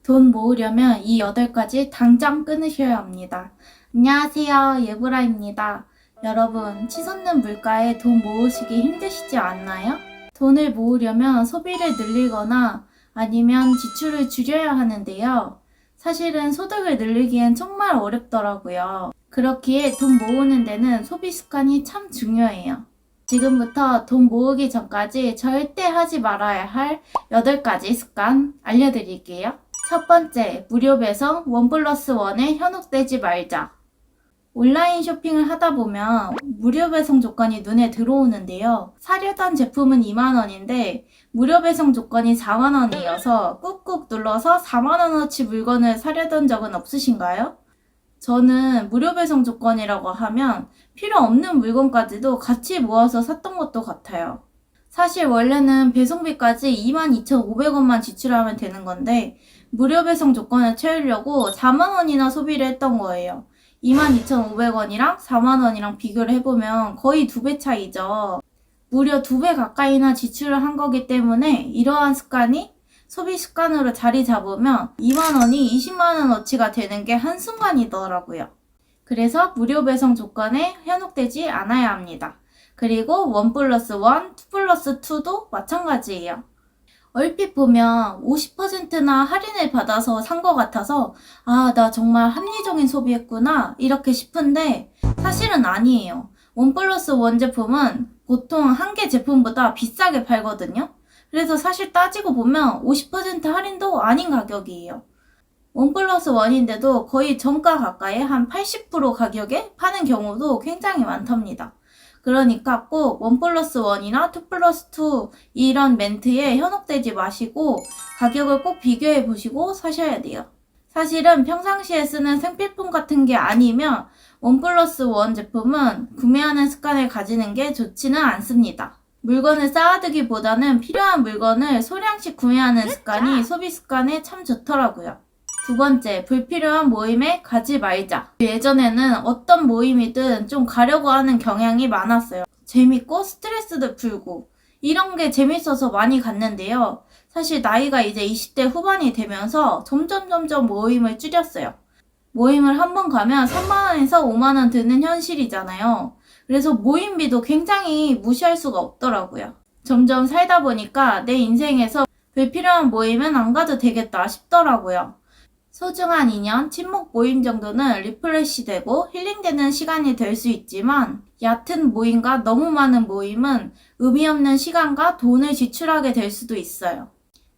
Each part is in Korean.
돈 모으려면 이 8가지 당장 끊으셔야 합니다. 안녕하세요. 예브라입니다. 여러분, 치솟는 물가에 돈 모으시기 힘드시지 않나요? 돈을 모으려면 소비를 늘리거나 아니면 지출을 줄여야 하는데요. 사실은 소득을 늘리기엔 정말 어렵더라고요. 그렇기에 돈 모으는 데는 소비 습관이 참 중요해요. 지금부터 돈 모으기 전까지 절대 하지 말아야 할 8가지 습관 알려드릴게요. 첫 번째, 무료 배송 1+1에 현혹되지 말자. 온라인 쇼핑을 하다 보면 무료 배송 조건이 눈에 들어오는데요. 사려던 제품은 2만원인데 무료 배송 조건이 4만원이어서 꾹꾹 눌러서 4만원어치 물건을 사려던 적은 없으신가요? 저는 무료 배송 조건이라고 하면 필요 없는 물건까지도 같이 모아서 샀던 것도 같아요. 사실 원래는 배송비까지 22,500원만 지출하면 되는 건데 무료 배송 조건을 채우려고 4만원이나 소비를 했던 거예요. 22,500원이랑 4만원이랑 비교를 해보면 거의 2배 차이죠. 무려 2배 가까이나 지출을 한 거기 때문에 이러한 습관이 소비 습관으로 자리 잡으면 2만원이 20만원어치가 되는 게 한순간이더라고요. 그래서 무료 배송 조건에 현혹되지 않아야 합니다. 그리고 1+1, 2+2도 마찬가지예요. 얼핏 보면 50%나 할인을 받아서 산 것 같아서 나 정말 합리적인 소비했구나 이렇게 싶은데 사실은 아니에요. 1+1 제품은 보통 한 개 제품보다 비싸게 팔거든요. 그래서 사실 따지고 보면 50% 할인도 아닌 가격이에요. 1+1인데도 거의 정가 가까이 한 80% 가격에 파는 경우도 굉장히 많답니다. 그러니까 꼭 1+1이나 2+2 이런 멘트에 현혹되지 마시고 가격을 꼭 비교해 보시고 사셔야 돼요. 사실은 평상시에 쓰는 생필품 같은 게 아니면 1+1 제품은 구매하는 습관을 가지는 게 좋지는 않습니다. 물건을 쌓아두기보다는 필요한 물건을 소량씩 구매하는 습관이 소비 습관에 참 좋더라고요. 두 번째, 불필요한 모임에 가지 말자. 예전에는 어떤 모임이든 좀 가려고 하는 경향이 많았어요. 재밌고 스트레스도 풀고 이런 게 재밌어서 많이 갔는데요. 사실 나이가 이제 20대 후반이 되면서 점점 모임을 줄였어요. 모임을 한 번 가면 3만원에서 5만원 드는 현실이잖아요. 그래서 모임비도 굉장히 무시할 수가 없더라고요. 점점 살다 보니까 내 인생에서 불필요한 모임은 안 가도 되겠다 싶더라고요. 소중한 인연, 친목 모임 정도는 리프레시 되고 힐링되는 시간이 될 수 있지만 얕은 모임과 너무 많은 모임은 의미 없는 시간과 돈을 지출하게 될 수도 있어요.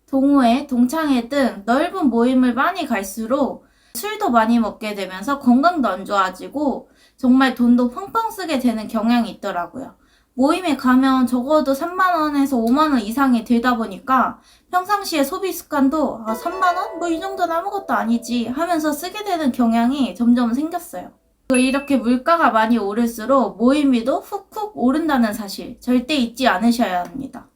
동호회, 동창회 등 넓은 모임을 많이 갈수록 술도 많이 먹게 되면서 건강도 안 좋아지고 정말 돈도 펑펑 쓰게 되는 경향이 있더라고요. 모임에 가면 적어도 3만원에서 5만원 이상이 들다 보니까 평상시에 소비 습관도 3만원? 뭐 이 정도는 아무것도 아니지 하면서 쓰게 되는 경향이 점점 생겼어요. 이렇게 물가가 많이 오를수록 모임비도 훅훅 오른다는 사실 절대 잊지 않으셔야 합니다.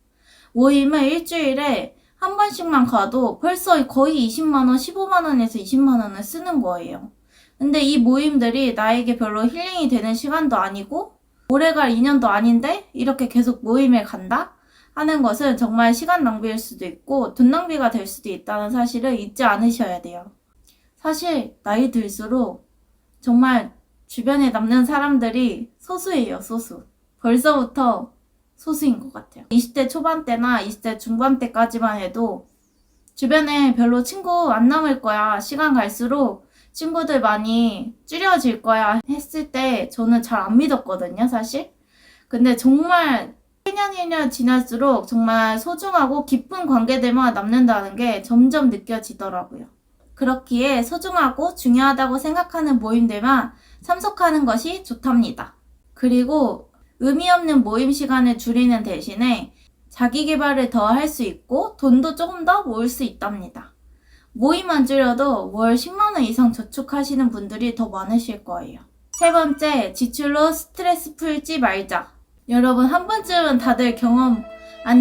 모임을 일주일에 한 번씩만 가도 벌써 거의 20만원, 15만원에서 20만원을 쓰는 거예요. 근데 이 모임들이 나에게 별로 힐링이 되는 시간도 아니고 오래갈 인연도 아닌데 이렇게 계속 모임에 간다? 하는 것은 정말 시간 낭비일 수도 있고 돈 낭비가 될 수도 있다는 사실을 잊지 않으셔야 돼요. 사실 나이 들수록 정말 주변에 남는 사람들이 소수예요, 소수. 벌써부터 소수인 것 같아요. 20대 초반 때나 20대 중반 때까지만 해도 주변에 별로 친구 안 남을 거야. 시간 갈수록 친구들 많이 줄여질 거야 했을 때 저는 잘 안 믿었거든요, 사실. 근데 정말 1년 지날수록 정말 소중하고 깊은 관계들만 남는다는 게 점점 느껴지더라고요. 그렇기에 소중하고 중요하다고 생각하는 모임들만 참석하는 것이 좋답니다. 그리고 의미 없는 모임 시간을 줄이는 대신에 자기 개발을 더 할 수 있고 돈도 조금 더 모을 수 있답니다. 모임만 줄여도 월 10만원 이상 저축하시는 분들이 더 많으실 거예요. 세 번째, 지출로 스트레스 풀지 말자. 여러분 한 번쯤은 다들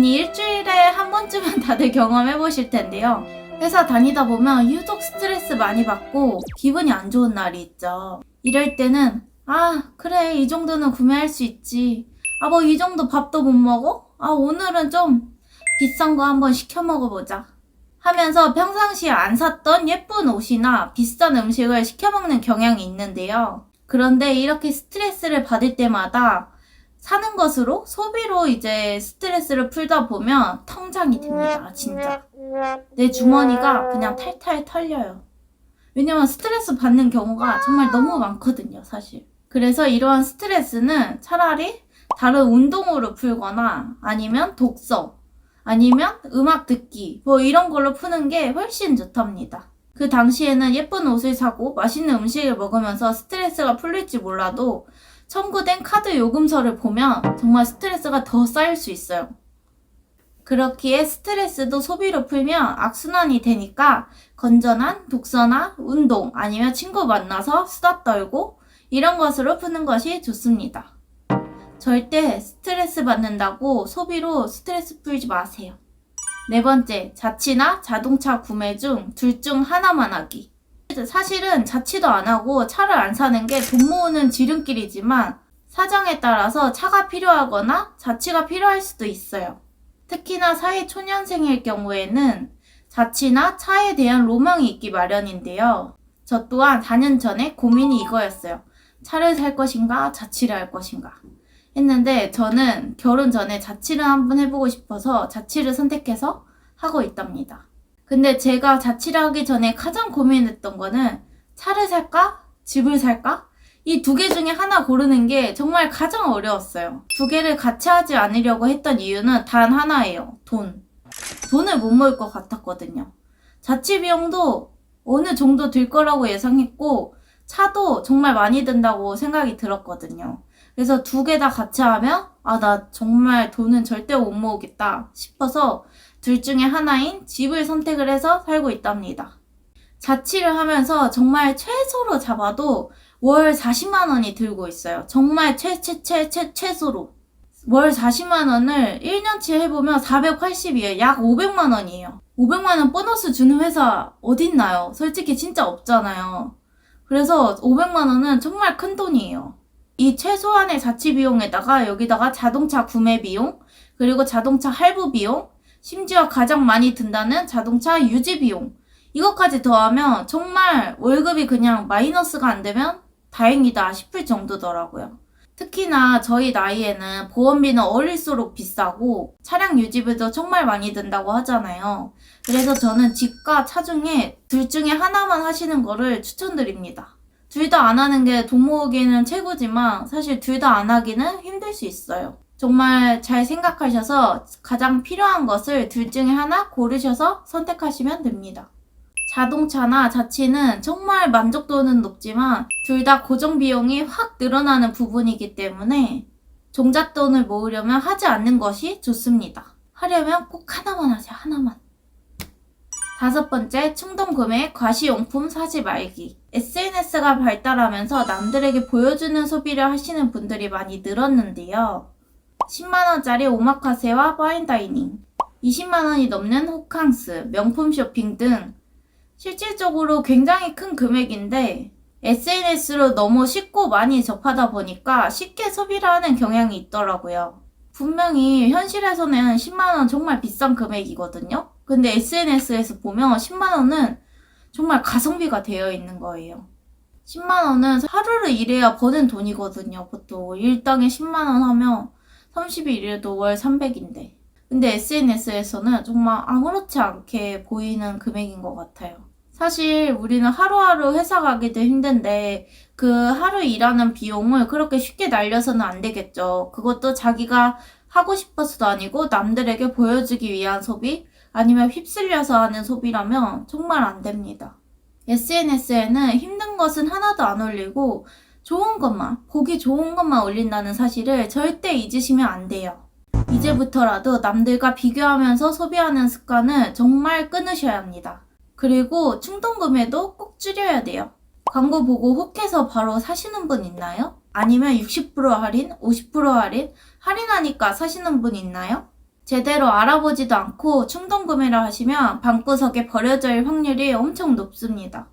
일주일에 한 번쯤은 다들 경험해 보실 텐데요. 회사 다니다 보면 유독 스트레스 많이 받고 기분이 안 좋은 날이 있죠. 이럴 때는 그래 이 정도는 구매할 수 있지. 뭐 이 정도 밥도 못 먹어? 오늘은 좀 비싼 거 한번 시켜 먹어보자 하면서 평상시에 안 샀던 예쁜 옷이나 비싼 음식을 시켜 먹는 경향이 있는데요. 그런데 이렇게 스트레스를 받을 때마다 사는 것으로, 소비로 이제 스트레스를 풀다 보면 통장이 듭니다. 진짜. 내 주머니가 그냥 탈탈 털려요. 왜냐면 스트레스 받는 경우가 정말 너무 많거든요, 사실. 그래서 이러한 스트레스는 차라리 다른 운동으로 풀거나 아니면 독서, 아니면 음악 듣기, 뭐 이런 걸로 푸는 게 훨씬 좋답니다. 그 당시에는 예쁜 옷을 사고 맛있는 음식을 먹으면서 스트레스가 풀릴지 몰라도 청구된 카드 요금서를 보면 정말 스트레스가 더 쌓일 수 있어요. 그렇기에 스트레스도 소비로 풀면 악순환이 되니까 건전한 독서나 운동 아니면 친구 만나서 수다 떨고 이런 것으로 푸는 것이 좋습니다. 절대 스트레스 받는다고 소비로 스트레스 풀지 마세요. 네 번째, 자취나 자동차 구매 중 둘 중 하나만 하기. 사실은 자취도 안 하고 차를 안 사는 게 돈 모으는 지름길이지만 사정에 따라서 차가 필요하거나 자취가 필요할 수도 있어요. 특히나 사회 초년생일 경우에는 자취나 차에 대한 로망이 있기 마련인데요. 저 또한 4년 전에 고민이 이거였어요. 차를 살 것인가 자취를 할 것인가 했는데 저는 결혼 전에 자취를 한번 해보고 싶어서 자취를 선택해서 하고 있답니다. 근데 제가 자취를 하기 전에 가장 고민했던 거는 차를 살까? 집을 살까? 이 두 개 중에 하나 고르는 게 정말 가장 어려웠어요. 두 개를 같이 하지 않으려고 했던 이유는 단 하나예요. 돈을 못 모을 것 같았거든요. 자취 비용도 어느 정도 들 거라고 예상했고 차도 정말 많이 든다고 생각이 들었거든요. 그래서 두 개 다 같이 하면 나 정말 돈은 절대 못 모으겠다 싶어서 둘 중에 하나인 집을 선택을 해서 살고 있답니다. 자취를 하면서 정말 최소로 잡아도 월 40만 원이 들고 있어요. 정말 최소로. 월 40만 원을 1년치 해보면 480이에요. 약 500만 원이에요. 500만 원 보너스 주는 회사 어딨나요? 솔직히 진짜 없잖아요. 그래서 500만 원은 정말 큰 돈이에요. 이 최소한의 자취 비용에다가 여기다가 자동차 구매 비용, 그리고 자동차 할부 비용, 심지어 가장 많이 든다는 자동차 유지 비용, 이것까지 더하면 정말 월급이 그냥 마이너스가 안 되면 다행이다 싶을 정도더라고요. 특히나 저희 나이에는 보험비는 어릴수록 비싸고 차량 유지비도 정말 많이 든다고 하잖아요. 그래서 저는 집과 차 중에 둘 중에 하나만 하시는 거를 추천드립니다. 둘 다 안 하는 게 돈 모으기는 최고지만 사실 둘 다 안 하기는 힘들 수 있어요. 정말 잘 생각하셔서 가장 필요한 것을 둘 중에 하나 고르셔서 선택하시면 됩니다. 자동차나 자취는 정말 만족도는 높지만 둘 다 고정 비용이 확 늘어나는 부분이기 때문에 종잣돈을 모으려면 하지 않는 것이 좋습니다. 하려면 꼭 하나만 하세요. 하나만. 다섯 번째, 충동 구매, 과시용품 사지 말기. SNS가 발달하면서 남들에게 보여주는 소비를 하시는 분들이 많이 늘었는데요. 10만원짜리 오마카세와 파인다이닝, 20만원이 넘는 호캉스, 명품 쇼핑 등 실질적으로 굉장히 큰 금액인데 SNS로 너무 쉽고 많이 접하다 보니까 쉽게 소비를 하는 경향이 있더라고요. 분명히 현실에서는 10만원 정말 비싼 금액이거든요. 근데 SNS에서 보면 10만원은 정말 가성비가 되어 있는 거예요. 10만원은 하루를 일해야 버는 돈이거든요. 보통 일당에 10만원 하면 30일 일해도 월 300인데. 근데 SNS에서는 정말 아무렇지 않게 보이는 금액인 것 같아요. 사실 우리는 하루하루 회사 가기도 힘든데 그 하루 일하는 비용을 그렇게 쉽게 날려서는 안 되겠죠. 그것도 자기가 하고 싶어서도 아니고 남들에게 보여주기 위한 소비, 아니면 휩쓸려서 하는 소비라면 정말 안 됩니다. SNS에는 힘든 것은 하나도 안 올리고 좋은 것만, 보기 좋은 것만 올린다는 사실을 절대 잊으시면 안 돼요. 이제부터라도 남들과 비교하면서 소비하는 습관을 정말 끊으셔야 합니다. 그리고 충동구매도 꼭 줄여야 돼요. 광고 보고 혹해서 바로 사시는 분 있나요? 아니면 60% 할인, 50% 할인, 할인하니까 사시는 분 있나요? 제대로 알아보지도 않고 충동구매를 하시면 방구석에 버려질 확률이 엄청 높습니다.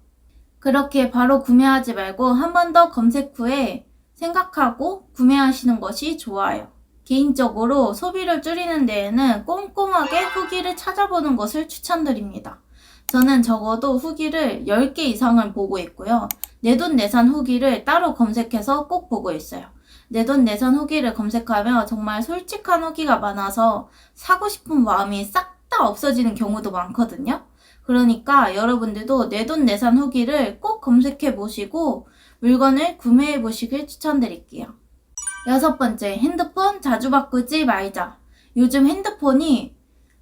그렇게 바로 구매하지 말고 한 번 더 검색 후에 생각하고 구매하시는 것이 좋아요. 개인적으로 소비를 줄이는 데에는 꼼꼼하게 후기를 찾아보는 것을 추천드립니다. 저는 적어도 후기를 10개 이상을 보고 있고요. 내돈내산 후기를 따로 검색해서 꼭 보고 있어요. 내돈내산 후기를 검색하면 정말 솔직한 후기가 많아서 사고 싶은 마음이 싹 다 없어지는 경우도 많거든요. 그러니까 여러분들도 내돈내산 후기를 꼭 검색해 보시고 물건을 구매해 보시길 추천드릴게요. 6번째, 핸드폰 자주 바꾸지 말자. 요즘 핸드폰이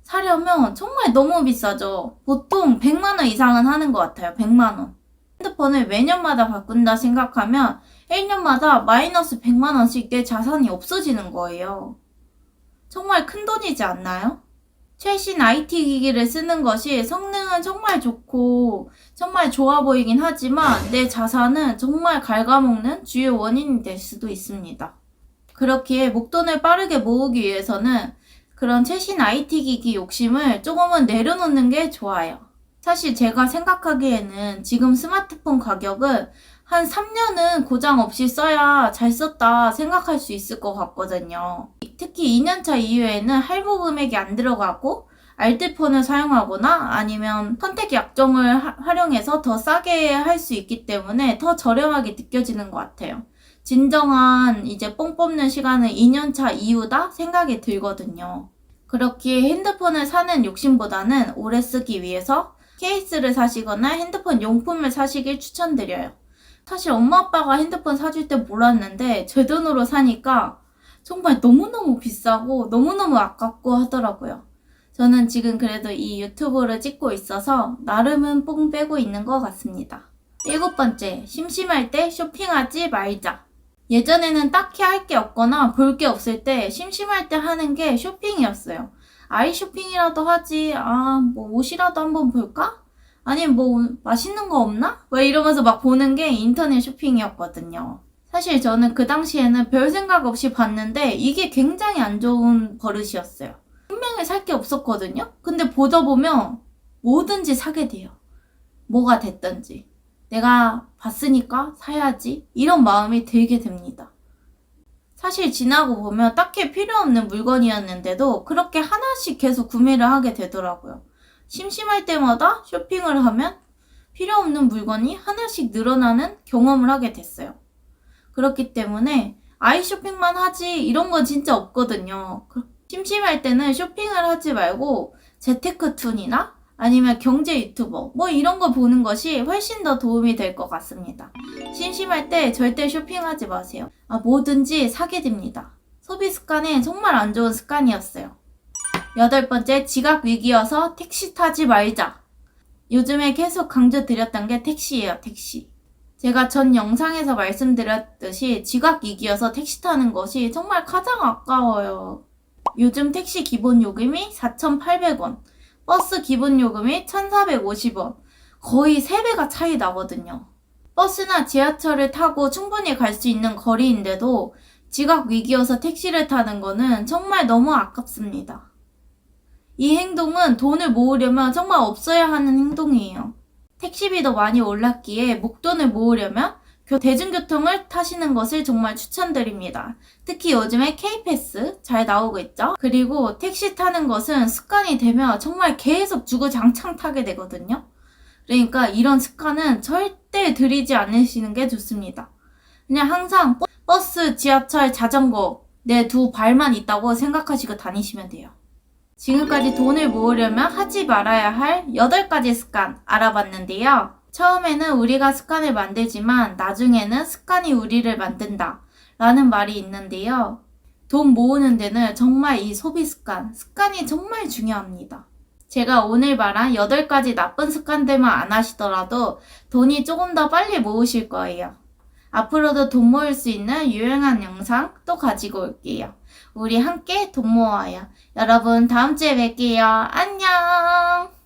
사려면 정말 너무 비싸죠. 보통 100만원 이상은 하는 것 같아요. 100만원. 핸드폰을 매년마다 바꾼다 생각하면 1년마다 마이너스 100만원씩 내 자산이 없어지는 거예요. 정말 큰 돈이지 않나요? 최신 IT 기기를 쓰는 것이 성능은 정말 좋고 정말 좋아 보이긴 하지만 내 자산은 정말 갉아먹는 주요 원인이 될 수도 있습니다. 그렇기에 목돈을 빠르게 모으기 위해서는 그런 최신 IT 기기 욕심을 조금은 내려놓는 게 좋아요. 사실 제가 생각하기에는 지금 스마트폰 가격은 한 3년은 고장 없이 써야 잘 썼다 생각할 수 있을 것 같거든요. 특히 2년차 이후에는 할부 금액이 안 들어가고 알뜰폰을 사용하거나 아니면 선택 약정을 활용해서 더 싸게 할 수 있기 때문에 더 저렴하게 느껴지는 것 같아요. 진정한 이제 뽕 뽑는 시간은 2년차 이후다 생각이 들거든요. 그렇기에 핸드폰을 사는 욕심보다는 오래 쓰기 위해서 케이스를 사시거나 핸드폰 용품을 사시길 추천드려요. 사실 엄마 아빠가 핸드폰 사줄 때 몰랐는데 제 돈으로 사니까 정말 너무너무 비싸고 너무너무 아깝고 하더라고요. 저는 지금 그래도 이 유튜브를 찍고 있어서 나름은 뽕 빼고 있는 것 같습니다. 7번째, 심심할 때 쇼핑하지 말자. 예전에는 딱히 할 게 없거나 볼 게 없을 때 심심할 때 하는 게 쇼핑이었어요. 아이 쇼핑이라도 하지, 뭐 옷이라도 한번 볼까? 아니면 뭐 맛있는 거 없나? 왜 이러면서 막 보는 게 인터넷 쇼핑이었거든요. 사실 저는 그 당시에는 별 생각 없이 봤는데 이게 굉장히 안 좋은 버릇이었어요. 분명히 살 게 없었거든요? 근데 보다 보면 뭐든지 사게 돼요. 뭐가 됐든지. 내가 봤으니까 사야지. 이런 마음이 들게 됩니다. 사실 지나고 보면 딱히 필요 없는 물건이었는데도 그렇게 하나씩 계속 구매를 하게 되더라고요. 심심할 때마다 쇼핑을 하면 필요 없는 물건이 하나씩 늘어나는 경험을 하게 됐어요. 그렇기 때문에 아이 쇼핑만 하지 이런 건 진짜 없거든요. 심심할 때는 쇼핑을 하지 말고 재테크툰이나 아니면 경제 유튜버 뭐 이런 거 보는 것이 훨씬 더 도움이 될 것 같습니다. 심심할 때 절대 쇼핑하지 마세요. 뭐든지 사게 됩니다. 소비 습관은 정말 안 좋은 습관이었어요. 8번째, 지각 위기여서 택시 타지 말자. 요즘에 계속 강조드렸던 게 택시예요, 택시. 제가 전 영상에서 말씀드렸듯이 지각 위기여서 택시 타는 것이 정말 가장 아까워요. 요즘 택시 기본 요금이 4,800원, 버스 기본 요금이 1,450원. 거의 3배가 차이 나거든요. 버스나 지하철을 타고 충분히 갈 수 있는 거리인데도 지각 위기여서 택시를 타는 거는 정말 너무 아깝습니다. 이 행동은 돈을 모으려면 정말 없어야 하는 행동이에요. 택시비도 많이 올랐기에 목돈을 모으려면 대중교통을 타시는 것을 정말 추천드립니다. 특히 요즘에 K패스 잘 나오고 있죠? 그리고 택시 타는 것은 습관이 되면 정말 계속 주구장창 타게 되거든요. 그러니까 이런 습관은 절대 들이지 않으시는 게 좋습니다. 그냥 항상 버스, 지하철, 자전거 내 두 발만 있다고 생각하시고 다니시면 돼요. 지금까지 돈을 모으려면 하지 말아야 할 8가지 습관 알아봤는데요. 처음에는 우리가 습관을 만들지만 나중에는 습관이 우리를 만든다 라는 말이 있는데요. 돈 모으는 데는 정말 이 소비 습관이 정말 중요합니다. 제가 오늘 말한 8가지 나쁜 습관들만 안 하시더라도 돈이 조금 더 빨리 모으실 거예요. 앞으로도 돈 모을 수 있는 유용한 영상 또 가지고 올게요. 우리 함께 돈 모아요. 여러분 다음 주에 뵐게요. 안녕!